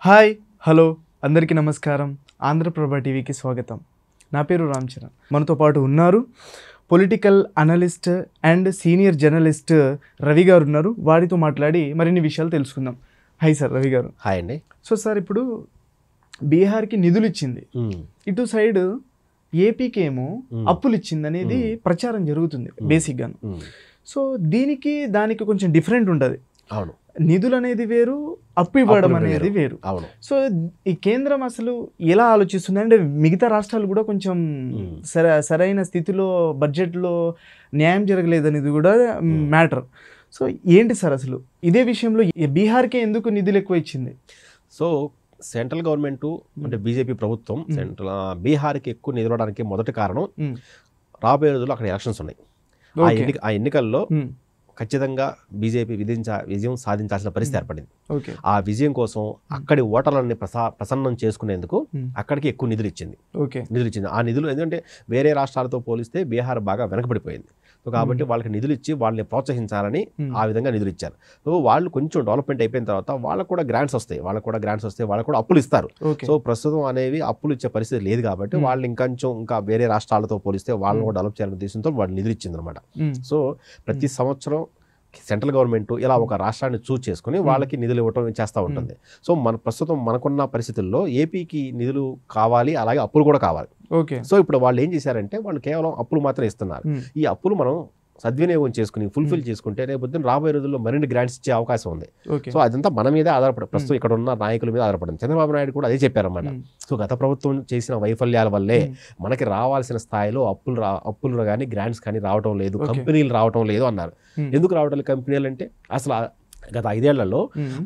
Hi hello అందరికీ నమస్కారం. ఆంధ్రప్రభ టీవీకి స్వాగతం. నా పేరు రామ్ చరణ్. మనతో పాటు ఉన్నారు political analyst and senior journalist Ravi గారు ఉన్నారు. వారితో మాట్లాడి మరిన్ని విషయాలు తెలుసుకుందాం. హాయ్ సార్ రవి గారు. హాయ్ అండి. సో సార్, ఇప్పుడు బీహార్కి నిధులు ఇచ్చింది, ఇటు సైడ్ ఏపీకి ఏమో అప్పులు ఇచ్చింది అనేది ప్రచారం జరుగుతుంది బేసిక్గాను. సో దానికి కొంచెం డిఫరెంట్ ఉంటుంది. అవును, నిధులు అనేది వేరు, అప్పు ఇవ్వడం అనేది వేరు. అవును. సో ఈ కేంద్రం అసలు ఎలా ఆలోచిస్తుంది అంటే మిగతా రాష్ట్రాలు కూడా కొంచెం సరైన స్థితిలో బడ్జెట్లో న్యాయం జరగలేదనేది కూడా మ్యాటర్. సో ఏంటి సార్ అసలు ఇదే విషయంలో బీహార్కే ఎందుకు నిధులు ఎక్కువ ఇచ్చింది? సో సెంట్రల్ గవర్నమెంట్ అంటే బీజేపీ ప్రభుత్వం బీహార్కి ఎక్కువ నిధులు ఇవ్వడానికి మొదటి కారణం రాబోయే రోజుల్లో అక్కడ ఎలక్షన్స్ ఉన్నాయి. ఆ ఎన్నికల్లో ఖచ్చితంగా బీజేపీ విజయం సాధించాల్సిన పరిస్థితి ఏర్పడింది. ఆ విజయం కోసం అక్కడి ఓటర్లని ప్రసన్నం చేసుకునేందుకు అక్కడికి ఎక్కువ నిధులు ఇచ్చింది. ఆ నిధులు ఎందుకంటే వేరే రాష్ట్రాలతో పోలిస్తే బీహార్ బాగా వెనకబడిపోయింది. సో కాబట్టి వాళ్ళకి నిధులు ఇచ్చి వాళ్ళని ప్రోత్సహించాలని ఆ విధంగా నిధులు ఇచ్చారు. సో వాళ్ళు కొంచెం డెవలప్మెంట్ అయిపోయిన తర్వాత వాళ్ళకు కూడా గ్రాంట్స్ వస్తాయి, వాళ్ళకు కూడా అప్పులు ఇస్తారు. సో ప్రస్తుతం అనేవి అప్పులు ఇచ్చే పరిస్థితి లేదు కాబట్టి వాళ్ళు ఇంకా వేరే రాష్ట్రాలతో పోలిస్తే వాళ్ళని కూడా డెవలప్ చేయాలనే ఉద్దేశంతో వాళ్ళు నిధులు ఇచ్చింది అనమాట. సో ప్రతి సంవత్సరం సెంట్రల్ గవర్నమెంట్ ఇలా ఒక రాష్ట్రాన్ని చూస్ చేసుకుని వాళ్ళకి నిధులు ఇవ్వటం చేస్తూ ఉంటుంది. సో ప్రస్తుతం మనకున్న పరిస్థితుల్లో ఏపీకి నిధులు కావాలి, అలాగే అప్పులు కూడా కావాలి. సో ఇప్పుడు వాళ్ళు ఏం చేశారంటే వాళ్ళు కేవలం అప్పులు మాత్రం ఇస్తున్నారు. ఈ అప్పులు మనం సద్వినియోగం చేసుకుని ఫుల్ఫిల్ చేసుకుంటే రేపు రాబోయే రోజుల్లో మరిన్ని గ్రాంట్స్ ఇచ్చే అవకాశం ఉంది. సో అదంతా మన మీదే ఆధారపడి ప్రస్తుతం ఇక్కడ ఉన్న నాయకుల మీద ఆధారపడింది. చంద్రబాబు నాయుడు కూడా అదే చెప్పారన్నమాట. సో గత ప్రభుత్వం చేసిన వైఫల్యాల వల్లే మనకి రావాల్సిన స్థాయిలో అప్పులు కానీ గ్రాంట్స్ కానీ రావటం లేదు, కంపెనీలు రావటం లేదు అన్నారు. ఎందుకు రావటం లేదు కంపెనీలు అంటే అసలు గత 5 ఏళ్లలో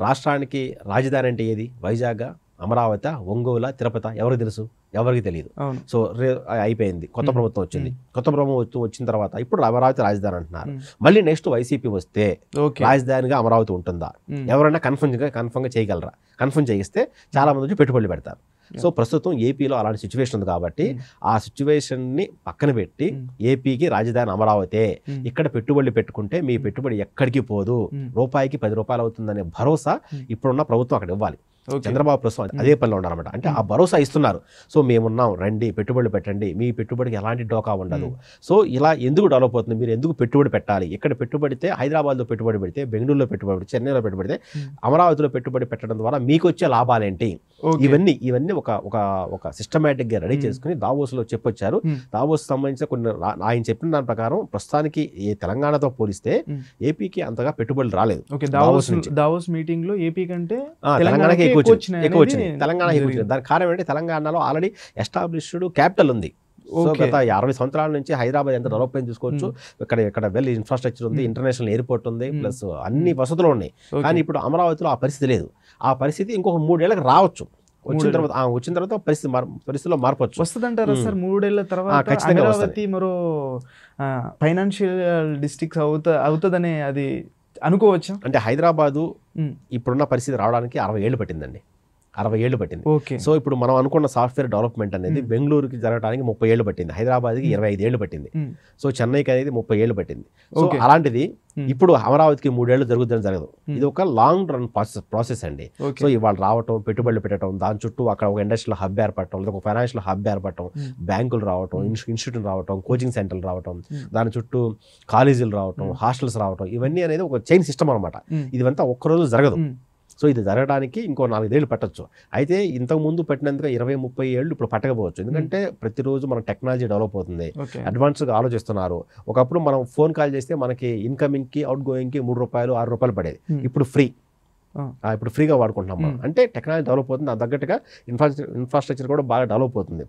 రాష్ట్రానికి రాజధాని అంటే ఏది? వైజాగ్, అమరావతి, ఒంగోలు, తిరుపతి ఎవరికి తెలుసు? ఎవరికి తెలియదు. సో అయిపోయింది. కొత్త ప్రభుత్వం వచ్చింది. కొత్త ప్రభుత్వం వచ్చిన తర్వాత ఇప్పుడు అమరావతి రాజధాని అంటున్నారు. మళ్ళీ నెక్స్ట్ వైసీపీ వస్తే రాజధానిగా అమరావతి ఉంటుందా? ఎవరైనా కన్ఫర్మ్గా చేయగలరా? కన్ఫర్మ్ చేయిస్తే చాలా మంది వచ్చి పెట్టుబడులు పెడతారు. సో ప్రస్తుతం ఏపీలో అలాంటి సిచ్యువేషన్ ఉంది కాబట్టి ఆ సిచ్యువేషన్ని పక్కన పెట్టి ఏపీకి రాజధాని అమరావతి, ఇక్కడ పెట్టుబడులు పెట్టుకుంటే మీ పెట్టుబడి ఎక్కడికి పోదు, రూపాయికి 10 రూపాయలు అవుతుందనే భరోసా ఇప్పుడున్న ప్రభుత్వం అక్కడ ఇవ్వాలి. చంద్రబాబు ప్రస్తుతం అదే పనిలో ఉన్నారన్నమాట. అంటే ఆ భరోసా ఇస్తున్నారు. సో మేమున్నాం, రండి పెట్టుబడులు పెట్టండి, మీ పెట్టుబడికి ఎలాంటి డోకా ఉండదు. సో ఇలా ఎందుకు డెవలప్ అవుతుంది, మీరు ఎందుకు పెట్టుబడి పెట్టాలి? ఇక్కడ పెట్టుబడితే హైదరాబాద్లో పెట్టుబడి పెడితే, బెంగళూరులో పెట్టుబడి పెడితే, చెన్నైలో పెట్టుబడి పెడితే, అమరావతిలో పెట్టుబడి పెట్టడం ద్వారా మీకు వచ్చే లాభాలేంటి? ఇవన్నీ ఒక సిస్టమేటిక్గా రెడీ చేసుకుని దావోస్లో చెప్పొచ్చారు. దావోస్ సంబంధించిన కొన్ని ఆయన చెప్పిన దాని ప్రకారం ప్రస్తుతానికి తెలంగాణతో పోలిస్తే ఏపీకి అంతగా పెట్టుబడులు రాలేదు. దావోస్ మీటింగ్ లో ఏపీ కంటే తెలంగాణకి ఎక్కువ వచ్చింది. తెలంగాణ ఎక్కువ వచ్చింది. దానికి కారణం ఏంటంటే తెలంగాణలో ఆల్రెడీ ఎస్టాబ్లిష్డ్ క్యాపిటల్ ఉంది. సో గత 60 సంవత్సరాల నుంచి హైదరాబాద్ ఎంత డెవలప్మెంట్ చూసుకోవచ్చు. ఇక్కడ వెల్ ఇన్ఫ్రాస్ట్రక్చర్ ఉంది, ఇంటర్నేషనల్ ఎయిర్పోర్ట్ ఉంది, ప్లస్ అన్ని వసతులు ఉన్నాయి. కానీ ఇప్పుడు అమరావతిలో ఆ పరిస్థితి లేదు. ఆ పరిస్థితి ఇంకొక 3 ఏళ్ళకి రావచ్చు. వచ్చిన తర్వాత పరిస్థితిలో మార్పు వస్తుందంటారా సార్? 3 ఏళ్ల తర్వాత అమరావతి మరో ఫైనాన్షియల్ డిస్ట్రిక్ట్ అవుతుందనే అది అనుకోవచ్చు. అంటే హైదరాబాదు ఇప్పుడున్న పరిస్థితి రావడానికి 60 ఏళ్ళు పట్టిందండి. 60 ఏళ్ళు పట్టింది. సో ఇప్పుడు మనం అనుకున్న సాఫ్ట్వేర్ డెవలప్మెంట్ అనేది బెంగళూరుకి జరగడానికి 30 ఏళ్ళు పట్టింది, హైదరాబాద్కి 25 ఏళ్ళు పట్టింది, సో చెన్నైకి అనేది 30 ఏళ్ళు పట్టింది. సో అలాంటిది ఇప్పుడు అమరావతికి 3 ఏళ్ళు జరుగుతుందని జరగదు. ఇది ఒక లాంగ్ రన్ ప్రాసెస్ అండి. సో ఇవాళ రావటం, పెట్టుబడులు పెట్టడం, దాని చుట్టూ అక్కడ ఒక ఇండస్ట్రియల్ హబ్ ఏర్పడటం, లేదా ఒక ఫైనాన్షియల్ హబ్ ఏర్పడటం, బ్యాంకులు రావటం, ఇన్స్టిట్యూట్ రావటం, కోచింగ్ సెంటర్లు రావటం, దాని చుట్టూ కాలేజీలు రావటం, హాస్టల్స్ రావటం, ఇవన్నీ అనేది ఒక చైన్ సిస్టమ్ అనమాట. ఇదంతా ఒక్కరోజు జరగదు. సో ఇది జరగడానికి ఇంకో 4 ఏళ్ళు పట్టచ్చు. అయితే ఇంతకుముందు పెట్టినందుకు 20-30 ఏళ్ళు ఇప్పుడు పట్టకపోవచ్చు. ఎందుకంటే ప్రతిరోజు మన టెక్నాలజీ డెవలప్ అవుతుంది, అడ్వాన్స్గా ఆలోచిస్తున్నారు. ఒకప్పుడు మనం ఫోన్ కాల్ చేస్తే మనకి ఇన్కమింగ్కి అవుట్ గోయింగ్కి 3 రూపాయలు 6 రూపాయలు పడేది. ఇప్పుడు ఫ్రీగా వాడుకుంటున్నాం మనం. అంటే టెక్నాలజీ డెవలప్ అవుతుంది, దాని తగ్గట్టుగా ఇన్ఫ్రాస్ట్రక్చర్ కూడా బాగా డెవలప్ అవుతుంది.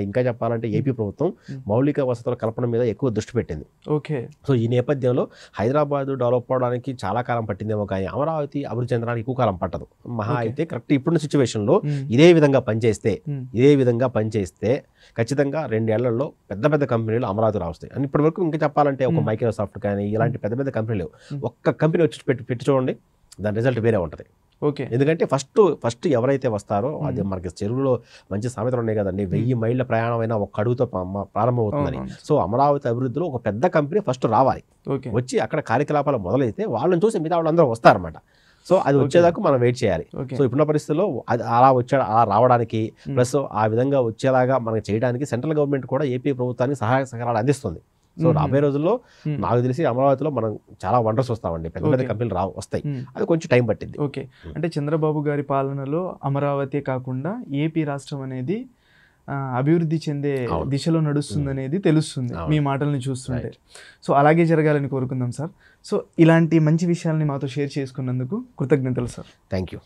ఇంకా చెప్పాలంటే ఏపీ ప్రభుత్వం మౌలిక వసతుల కల్పన మీద ఎక్కువ దృష్టి పెట్టింది. సో ఈ నేపథ్యంలో హైదరాబాద్ డెవలప్ అవడానికి చాలా కాలం పట్టిందేమో కానీ అమరావతి అభివృద్ధి చెందడానికి ఎక్కువ కాలం పట్టదు. మహా అయితే కరెక్ట్ ఇప్పుడున్న సిచ్యువేషన్లో ఇదే విధంగా పనిచేస్తే ఖచ్చితంగా 2 ఏళ్లలో పెద్ద కంపెనీలు అమరావతి రాస్తాయి. అని ఇప్పటి వరకు ఇంకా చెప్పాలంటే ఒక మైక్రోసాఫ్ట్ కానీ ఇలాంటి పెద్ద కంపెనీలు ఒక్క కంపెనీ వచ్చి పెట్టి చూడండి, దాని రిజల్ట్ వేరే ఉంటుంది. ఎందుకంటే ఫస్ట్ ఎవరైతే వస్తారో అది మనకి చెరువులో మంచి సామెతలు ఉన్నాయి కదండి, 1000 మైళ్ళ ప్రయాణమైన ఒక అడుగుతో ప్రారంభమవుతుందని. సో అమరావతి అభివృద్ధిలో ఒక పెద్ద కంపెనీ ఫస్ట్ రావాలి, వచ్చి అక్కడ కార్యకలాపాలు మొదలైతే వాళ్ళని చూసి మిగతా వాళ్ళందరూ వస్తారన్నమాట. సో అది వచ్చేదాకా మనం వెయిట్ చేయాలి. ఓకే. సో ఇప్పుడున్న పరిస్థితుల్లో అది అలా రావడానికి ప్లస్ ఆ విధంగా వచ్చేలాగా మనకి చేయడానికి సెంట్రల్ గవర్నమెంట్ కూడా ఏపీ ప్రభుత్వానికి సహాయ సహకారాలు అందిస్తుంది. సో రాబోయే రోజుల్లో నాకు తెలిసి అమరావతిలో మనం చాలా వండర్స్ వస్తామండి, పెద్ద పెద్ద కంపెనీలు వస్తాయి. అది కొంచెం టైం పట్టింది. ఓకే. అంటే చంద్రబాబు గారి పాలనలో అమరావతి కాకుండా ఏపీ రాష్ట్రం అనేది అభివృద్ధి చెందే దిశలో నడుస్తుందనేది తెలుస్తుంది మీ మాటల్ని చూస్తుంటే. సో అలాగే జరగాలని కోరుకుందాం సార్. సో ఇలాంటి మంచి విషయాల్ని మాతో షేర్ చేసుకున్నందుకు కృతజ్ఞతలు సార్. Thank you.